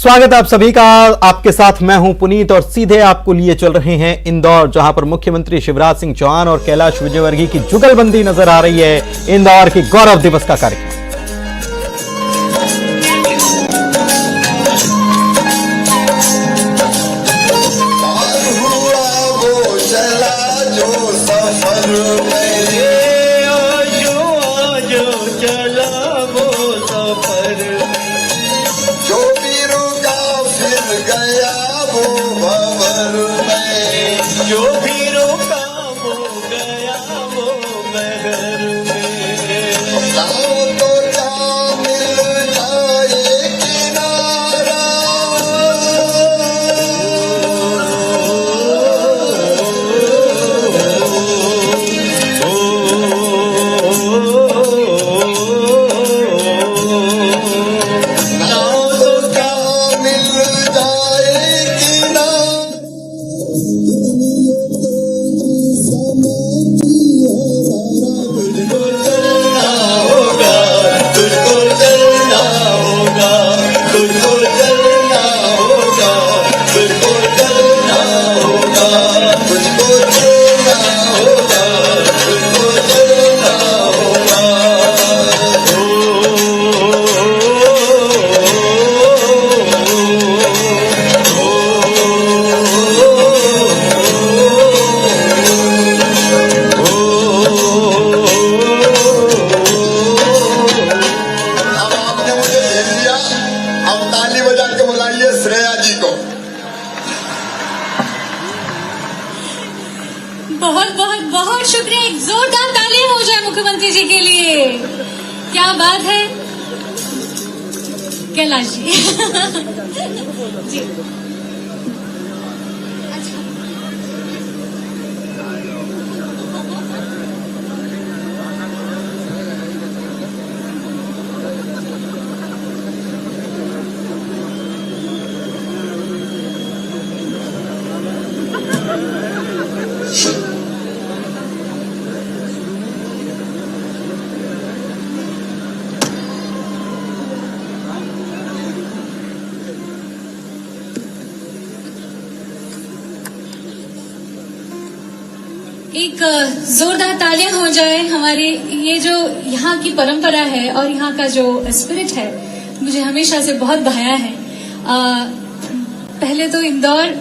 स्वागत है आप सभी का। आपके साथ मैं हूं पुनीत और सीधे आपको लिए चल रहे हैं इंदौर, जहां पर मुख्यमंत्री शिवराज सिंह चौहान और कैलाश विजयवर्गीय की जुगलबंदी नजर आ रही है। इंदौर की गौरव दिवस का कार्यक्रम। जो भी रोका वो गया वो महर में। तो क्या मिल जाए किनारा, नाव तो क्या मिल जाए किनारा। बहुत बहुत बहुत शुक्रिया। एक जोरदार तालियां हो जाए मुख्यमंत्री जी के लिए। क्या बात है कैलाश जी। जी एक जोरदार तालियां हो जाए। हमारी ये जो यहाँ की परंपरा है और यहाँ का जो स्पिरिट है मुझे हमेशा से बहुत भाया है। पहले तो इंदौर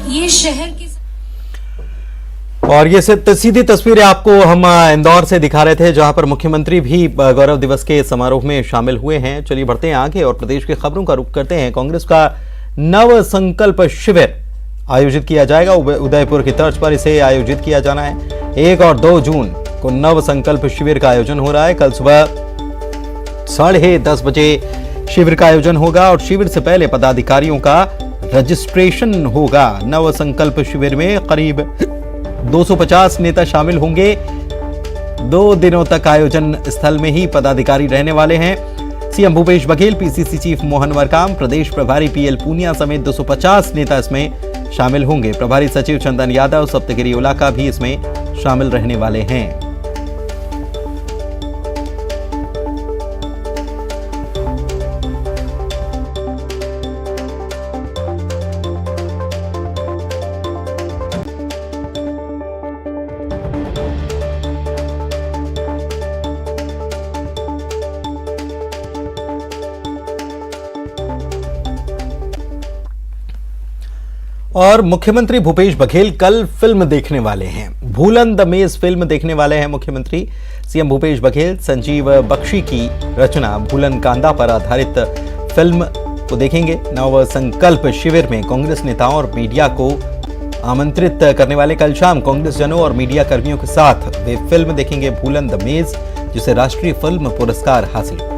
ये शहर की, और ये सीधी तस्वीरें आपको हम इंदौर से दिखा रहे थे, जहां पर मुख्यमंत्री भी गौरव दिवस के समारोह में शामिल हुए हैं। चलिए बढ़ते हैं आगे और प्रदेश की खबरों का रुख करते हैं। कांग्रेस का नव संकल्प शिविर आयोजित किया जाएगा। उदयपुर की तर्ज पर इसे आयोजित किया जाना है। 1 और 2 जून को नव संकल्प शिविर का आयोजन हो रहा है। कल सुबह 10:30 बजे शिविर का आयोजन होगा और शिविर से पहले पदाधिकारियों का रजिस्ट्रेशन होगा। नव संकल्प शिविर में करीब 250 नेता शामिल होंगे। 2 दिनों तक आयोजन स्थल में ही पदाधिकारी रहने वाले हैं। CM Bhupesh Baghel, PCC chief Mohan Markam, प्रदेश प्रभारी पीएल पूनिया समेत 250 नेता इसमें शामिल होंगे। प्रभारी सचिव चंदन यादव, सप्तगिरी उलाका भी इसमें शामिल रहने वाले हैं। और मुख्यमंत्री भूपेश बघेल कल फिल्म देखने वाले हैं। भूलन द मेज फिल्म देखने वाले हैं मुख्यमंत्री। सीएम भूपेश बघेल संजीव बख्शी की रचना भूलन कांदा पर आधारित फिल्म को देखेंगे। नव संकल्प शिविर में कांग्रेस नेताओं और मीडिया को आमंत्रित करने वाले कल शाम कांग्रेस जनों और मीडिया कर्मियों के साथ वे फिल्म देखेंगे भूलन द मेज, जिसे राष्ट्रीय फिल्म पुरस्कार हासिल हुआ है।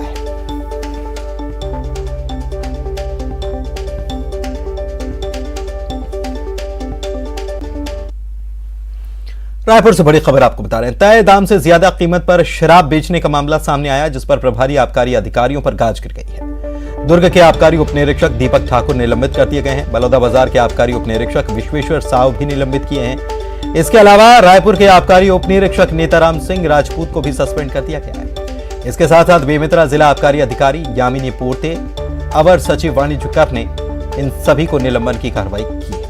रायपुर से बड़ी खबर आपको बता रहे हैं। तय दाम से ज्यादा कीमत पर शराब बेचने का मामला सामने आया, जिस पर प्रभारी आबकारी अधिकारियों पर गाज गिर गई है। दुर्ग के आबकारी उप निरीक्षक दीपक ठाकुर निलंबित कर दिए गए हैं। बलौदा बाजार के आबकारी उप निरीक्षक विश्वेश्वर साव भी निलंबित किए हैं। इसके अलावा रायपुर के आबकारी उप निरीक्षक नेताराम सिंह राजपूत को भी सस्पेंड कर दिया गया है। इसके साथ साथ बेमेतरा जिला आबकारी अधिकारी यामिनी पोर्ते, अवर सचिव वाणिज्य कर ने इन सभी को निलंबन की कार्रवाई की है।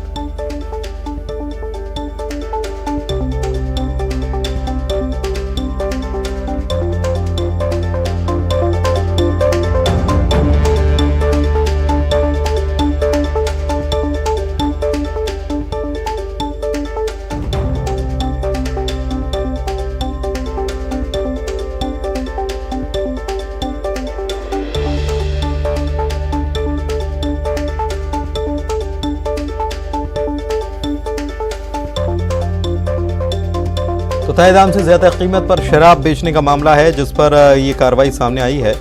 तो तय दाम से ज्यादा कीमत पर शराब बेचने का मामला है जिस पर ये कार्रवाई सामने आई है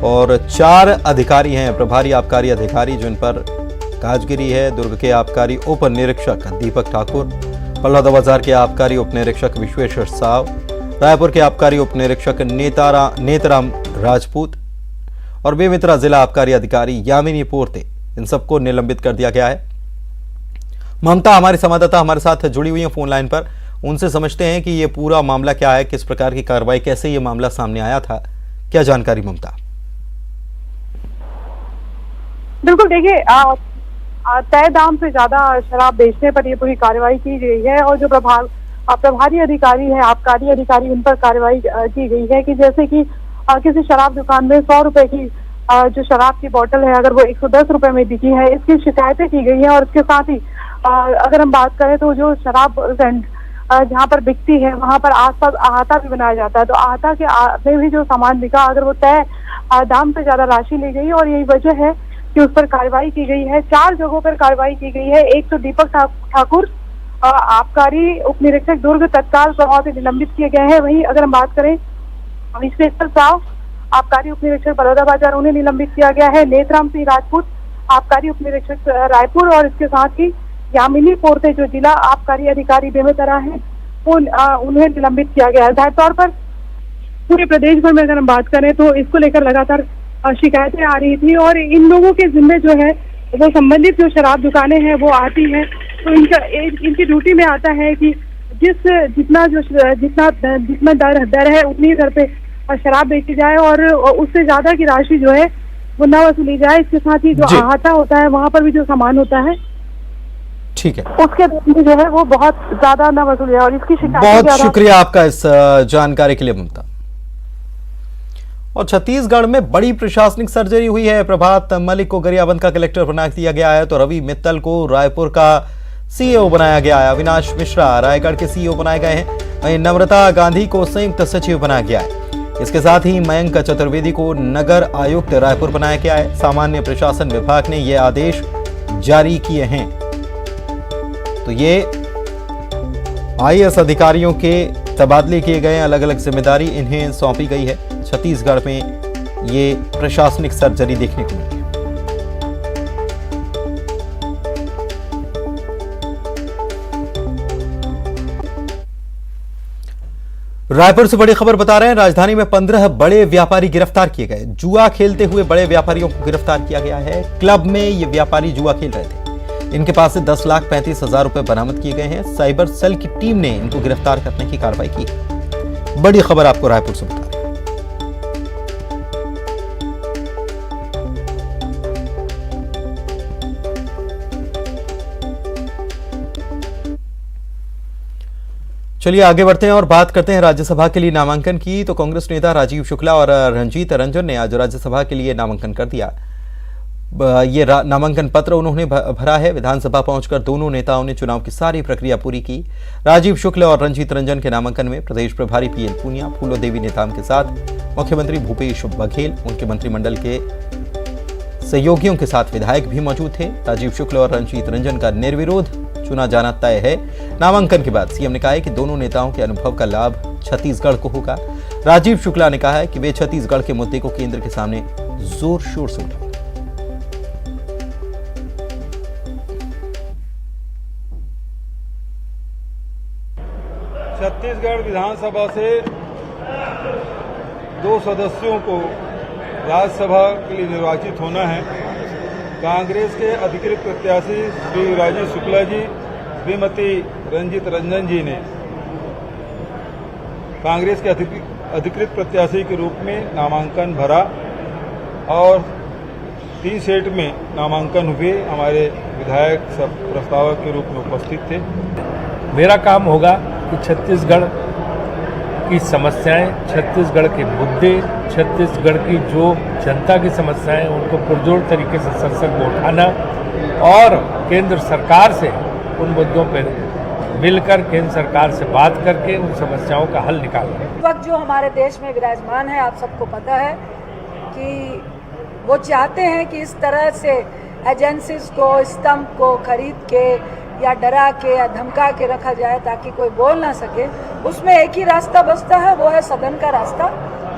और 4 अधिकारी हैं, प्रभारी आबकारी अधिकारी, जिन पर काजगिरी है। दुर्ग के आबकारी उप निरीक्षक दीपक ठाकुर, पल्लौदा बाजार के आबकारी उप निरीक्षक विश्वेश्वर साव, रायपुर के आबकारी उप निरीक्षक नेतराम राजपूत और बेमित्रा जिला आबकारी अधिकारी यामिनी पोर्ते, इन सबको निलंबित कर दिया गया है। ममता हमारी संवाददाता हमारे साथ जुड़ी हुई है फोन लाइन पर, उनसे समझते हैं कि ये पूरा मामला क्या है, किस प्रकार की कार्रवाई, कैसे ये मामला सामने आया था, क्या जानकारी ममता? बिल्कुल, देखिए तय दाम से ज्यादा शराब बेचने पर ये पूरी कार्रवाई की गई है और जो प्रभारी अधिकारी है, आबकारी अधिकारी, उन पर कार्रवाई की गई है कि जैसे कि किसी शराब दुकान में 100 रुपए की जो शराब की बोतल है अगर वो 110 रुपए में बिकी है, इसकी शिकायतें की गई है। और इसके साथ ही अगर हम बात करें तो जो शराब जहाँ पर बिकती है वहां पर आसपास अहाता भी बनाया जाता है, तो अहाता के में भी जो सामान बिका अगर वो तय दाम से ज्यादा राशि ली गई और यही वजह है कि उस पर कार्रवाई की गई है। 4 जगहों पर कार्रवाई की गई है। एक तो दीपक ठाकुर आबकारी उप निरीक्षक दुर्ग तत्काल प्रभाव से निलंबित किए गए हैं। वहीं अगर हम बात करें विश्वेश्वर साव आबकारी उप निरीक्षक बलौदा बाजार, उन्हें निलंबित किया गया है। नेतराम सिंह राजपूत आबकारी उप निरीक्षक रायपुर और इसके साथ ही यामिनी पोर्ते जो जिला आबकारी अधिकारी बेमेतरा है उन्हें निलंबित किया गया है। जाहिर तौर पर पूरे प्रदेश भर में अगर हम बात करें तो इसको लेकर लगातार शिकायतें आ रही थी और इन लोगों के जिम्मे जो है वो संबंधित जो शराब दुकानें हैं वो आती हैं, तो इनकी ड्यूटी में आता है कि जितना दर है उतनी दर पे शराब बेची जाए और उससे ज्यादा की राशि जो है वो न वसूली जाए। इसके साथ ही जो अहाता होता है वहां पर भी जो सामान होता है, ठीक है, उसके जो है वो बहुत ज्यादा न वसूली जाए और इसकी शिकायत। बहुत शुक्रिया आपका इस जानकारी के लिए ममता। और छत्तीसगढ़ में बड़ी प्रशासनिक सर्जरी हुई है। प्रभात मलिक को गरियाबंद का कलेक्टर बना दिया गया है, तो रवि मित्तल को रायपुर का सीईओ बनाया गया है। अविनाश मिश्रा रायगढ़ के सीईओ बनाए गए हैं। वहीं नम्रता गांधी को संयुक्त सचिव बनाया गया है। इसके साथ ही मयंक चतुर्वेदी को नगर आयुक्त रायपुर बनाया गया है। सामान्य प्रशासन विभाग ने यह आदेश जारी किए हैं। तो ये आईएएस अधिकारियों के तबादले किए गए, अलग अलग जिम्मेदारी इन्हें सौंपी गई है। छत्तीसगढ़ में ये प्रशासनिक सर्जरी देखने को मिली है। रायपुर से बड़ी खबर बता रहे हैं। राजधानी में 15 बड़े व्यापारी गिरफ्तार किए गए। जुआ खेलते हुए बड़े व्यापारियों को गिरफ्तार किया गया है। क्लब में ये व्यापारी जुआ खेल रहे थे। इनके पास से 10,35,000 रुपए बरामद किए गए हैं। साइबर सेल की टीम ने इनको गिरफ्तार करने की कार्रवाई की। बड़ी खबर आपको रायपुर से बता रहे हैं। चलिए आगे बढ़ते हैं और बात करते हैं राज्यसभा के लिए नामांकन की। तो कांग्रेस नेता राजीव शुक्ला और रंजीत रंजन ने आज राज्यसभा के लिए नामांकन कर दिया। ये नामांकन पत्र उन्होंने भरा है। विधानसभा पहुंचकर दोनों नेताओं ने चुनाव की सारी प्रक्रिया पूरी की। राजीव शुक्ला और रंजीत रंजन के नामांकन में प्रदेश प्रभारी पीएल पूनिया, फूलो देवी नेताम के साथ मुख्यमंत्री भूपेश बघेल, उनके मंत्रिमंडल के सहयोगियों के साथ विधायक भी मौजूद थे। राजीव शुक्ला और रंजीत रंजन का निर्विरोध चुना जाना तय है। नामांकन के बाद सीएम ने कहा है कि दोनों नेताओं के अनुभव का लाभ छत्तीसगढ़ को होगा। राजीव शुक्ला ने कहा है कि वे छत्तीसगढ़ के मुद्दे को केंद्र के सामने जोर शोर से उठाएंगे। छत्तीसगढ़ विधानसभा से 2 सदस्यों को राज्यसभा के लिए निर्वाचित होना है। कांग्रेस के अधिकृत प्रत्याशी श्री राजीव शुक्ला जी, श्रीमती रंजीत रंजन जी ने कांग्रेस के अधिकृत प्रत्याशी के रूप में नामांकन भरा और 3 सेट में नामांकन हुए। हमारे विधायक सब प्रस्तावक के रूप में उपस्थित थे। मेरा काम होगा कि छत्तीसगढ़ की समस्याएं, छत्तीसगढ़ के मुद्दे, छत्तीसगढ़ की जो जनता की समस्याएं उनको पुरजोर तरीके से संसद में उठाना और केंद्र सरकार से उन मुद्दों पर मिलकर केंद्र सरकार से बात करके उन समस्याओं का हल निकालना। इस वक्त जो हमारे देश में विराजमान है, आप सबको पता है कि वो चाहते हैं कि इस तरह से एजेंसीज को, स्तंभ को खरीद के या डरा के या धमका के रखा जाए ताकि कोई बोल ना सके। उसमें एक ही रास्ता बचता है, वो है सदन का रास्ता,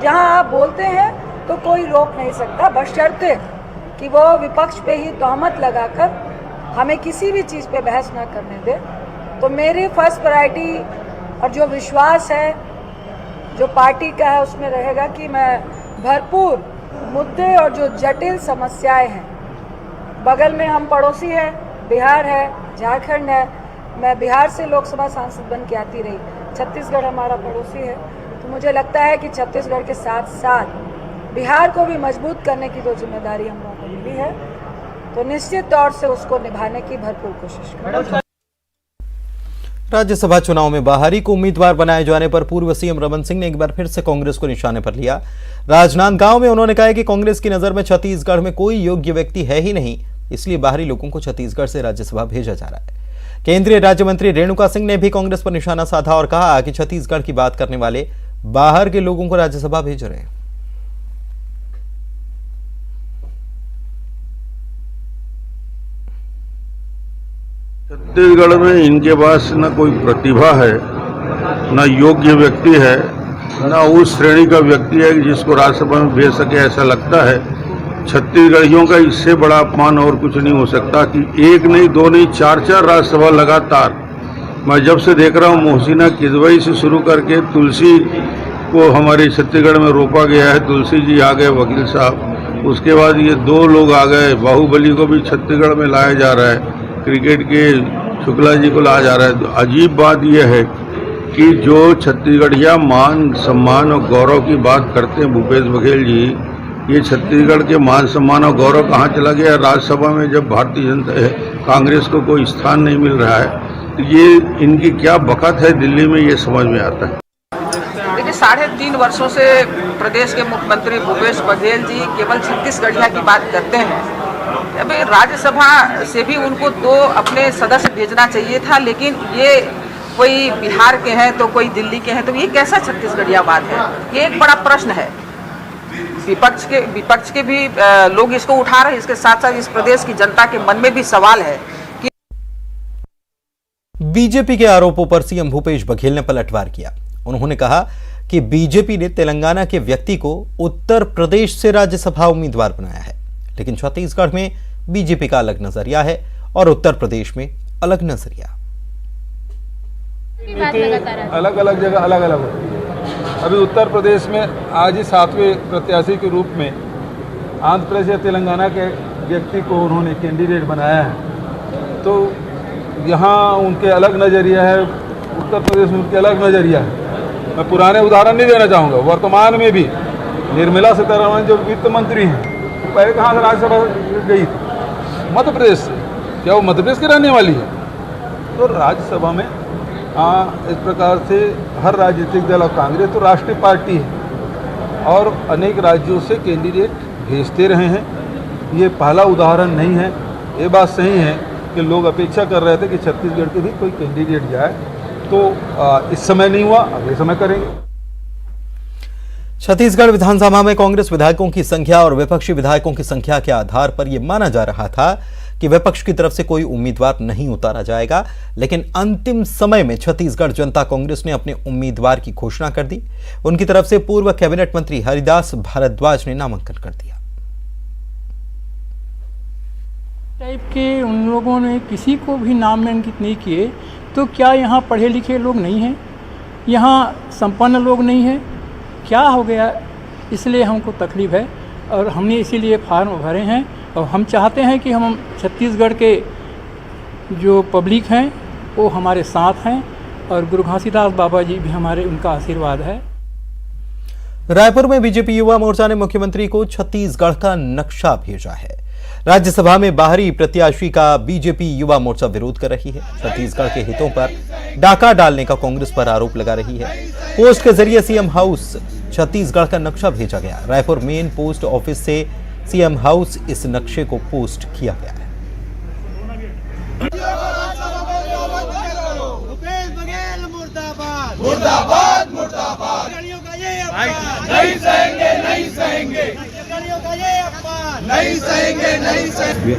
जहां आप बोलते हैं तो कोई रोक नहीं सकता, बशर्ते कि वो विपक्ष पे ही तोहमत लगाकर हमें किसी भी चीज़ पे बहस ना करने दे। तो मेरी फर्स्ट प्रायोरिटी और जो विश्वास है जो पार्टी का है उसमें रहेगा कि मैं भरपूर मुद्दे और जो जटिल समस्याएं हैं, बगल में हम पड़ोसी हैं, बिहार है, झारखंड है, मैं बिहार से लोकसभा सांसद बन के आती रही, छत्तीसगढ़ हमारा पड़ोसी है, तो मुझे लगता है कि छत्तीसगढ़ के साथ साथ बिहार को भी मजबूत करने की जो जिम्मेदारी हम लोगों को मिली है, तो निश्चित तौर से उसको निभाने की भरपूर कोशिश करेंगे। राज्यसभा चुनाव में बाहरी को उम्मीदवार बनाए जाने पर पूर्व सीएम रमन सिंह ने एक बार फिर से कांग्रेस को निशाने पर लिया। राजनांदगांव में उन्होंने कहा कि कांग्रेस की नजर में छत्तीसगढ़ में कोई योग्य व्यक्ति है ही नहीं, इसलिए बाहरी लोगों को छत्तीसगढ़ से राज्यसभा भेजा जा रहा है। केंद्रीय राज्य मंत्री रेणुका सिंह ने भी कांग्रेस पर निशाना साधा और कहा कि छत्तीसगढ़ की बात करने वाले बाहर के लोगों को राज्यसभा भेज रहे हैं। छत्तीसगढ़ में इनके पास न कोई प्रतिभा है, न योग्य व्यक्ति है, न उस श्रेणी का व्यक्ति है जिसको राज्यसभा में भेज सके। ऐसा लगता है छत्तीसगढ़ियों का इससे बड़ा अपमान और कुछ नहीं हो सकता कि एक नहीं, दो नहीं, 4 राज्यसभा लगातार। मैं जब से देख रहा हूँ मोहसिना किदवई से शुरू करके तुलसी को हमारे छत्तीसगढ़ में रोपा गया है, तुलसी जी आ गए वकील साहब, उसके बाद ये 2 लोग आ गए, बाहुबली को भी छत्तीसगढ़ में लाया जा रहा है, क्रिकेट के शुक्ला जी को लाया जा रहा है। तो अजीब बात यह है कि जो छत्तीसगढ़िया मान सम्मान और गौरव की बात करते हैं भूपेश बघेल जी, ये छत्तीसगढ़ के मान सम्मान और गौरव कहाँ चला गया? राज्यसभा में जब भारतीय जनता कांग्रेस को कोई स्थान नहीं मिल रहा है, तो ये इनकी क्या बखत है दिल्ली में, ये समझ में आता है। देखिए 3.5 वर्षों से प्रदेश के मुख्यमंत्री भूपेश बघेल जी केवल छत्तीसगढ़िया की बात करते हैं। अभी राज्यसभा से भी उनको 2 अपने सदस्य भेजना चाहिए था, लेकिन ये कोई बिहार के हैं तो कोई दिल्ली के हैं, तो ये कैसा छत्तीसगढ़िया बात है? ये एक बड़ा प्रश्न है। विपक्ष के भी लोग इसको उठा रहे हैं, इसके साथ साथ इस प्रदेश की जनता के मन में भी सवाल है कि बीजेपी के आरोपों पर सीएम भूपेश बघेल ने पलटवार किया। उन्होंने कहा कि बीजेपी ने तेलंगाना के व्यक्ति को उत्तर प्रदेश से राज्यसभा उम्मीदवार बनाया है, लेकिन छत्तीसगढ़ में बीजेपी का अलग नजरिया है और उत्तर प्रदेश में अलग नजरिया। अलग अलग जगह अलग अलग होती है। अभी उत्तर प्रदेश में आज ही 7वें प्रत्याशी के रूप में आंध्र प्रदेश या तेलंगाना के व्यक्ति को उन्होंने कैंडिडेट बनाया है, तो यहाँ उनके अलग नज़रिया है, उत्तर प्रदेश में उनके अलग नज़रिया है। मैं पुराने उदाहरण नहीं देना चाहूँगा, वर्तमान में भी निर्मला सीतारमण जो वित्त मंत्री हैं, वो पहले कहाँ से राज्यसभा गई थी? मध्य प्रदेश से। क्या वो मध्य प्रदेश की रहने वाली है? तो राज्यसभा में इस प्रकार से हर राजनीतिक दल, और कांग्रेस तो राष्ट्रीय पार्टी है और अनेक राज्यों से कैंडिडेट भेजते रहे हैं। ये पहला उदाहरण नहीं है। ये बात सही है कि लोग अपेक्षा कर रहे थे कि छत्तीसगढ़ के भी कोई कैंडिडेट जाए, तो इस समय नहीं हुआ, अगले समय करेंगे। छत्तीसगढ़ विधानसभा में कांग्रेस विधायकों की संख्या और विपक्षी विधायकों की संख्या के आधार पर यह माना जा रहा था कि विपक्ष की तरफ से कोई उम्मीदवार नहीं उतारा जाएगा, लेकिन अंतिम समय में छत्तीसगढ़ जनता कांग्रेस ने अपने उम्मीदवार की घोषणा कर दी। उनकी तरफ से पूर्व कैबिनेट मंत्री हरिदास भारद्वाज ने नामांकन कर दिया। टाइप के उन लोगों ने किसी को भी नामांकित नहीं किए, तो क्या यहाँ पढ़े लिखे लोग नहीं हैं? यहाँ संपन्न लोग नहीं हैं? क्या हो गया? इसलिए हमको तकलीफ है और हमने इसीलिए फार्म भरे हैं और हम चाहते हैं कि हम छत्तीसगढ़ के जो पब्लिक हैं वो हमारे साथ हैं और गुरु घासीदास बाबा जी भी हमारे, उनका आशीर्वाद है। रायपुर में बीजेपी युवा मोर्चा ने मुख्यमंत्री को छत्तीसगढ़ का नक्शा भेजा है। राज्यसभा में बाहरी प्रत्याशी का बीजेपी युवा मोर्चा विरोध कर रही है। छत्तीसगढ़ के हितों पर डाका डालने का कांग्रेस पर आरोप लगा रही है। पोस्ट के जरिए सीएम हाउस छत्तीसगढ़ का नक्शा भेजा गया। रायपुर मेन पोस्ट ऑफिस से सीएम हाउस इस नक्शे को पोस्ट किया गया है। मुर्दाबाद मुर्दाबाद नहीं सहेंगे नहीं सहेंगे नहीं सहेंगे नहीं सहेंगे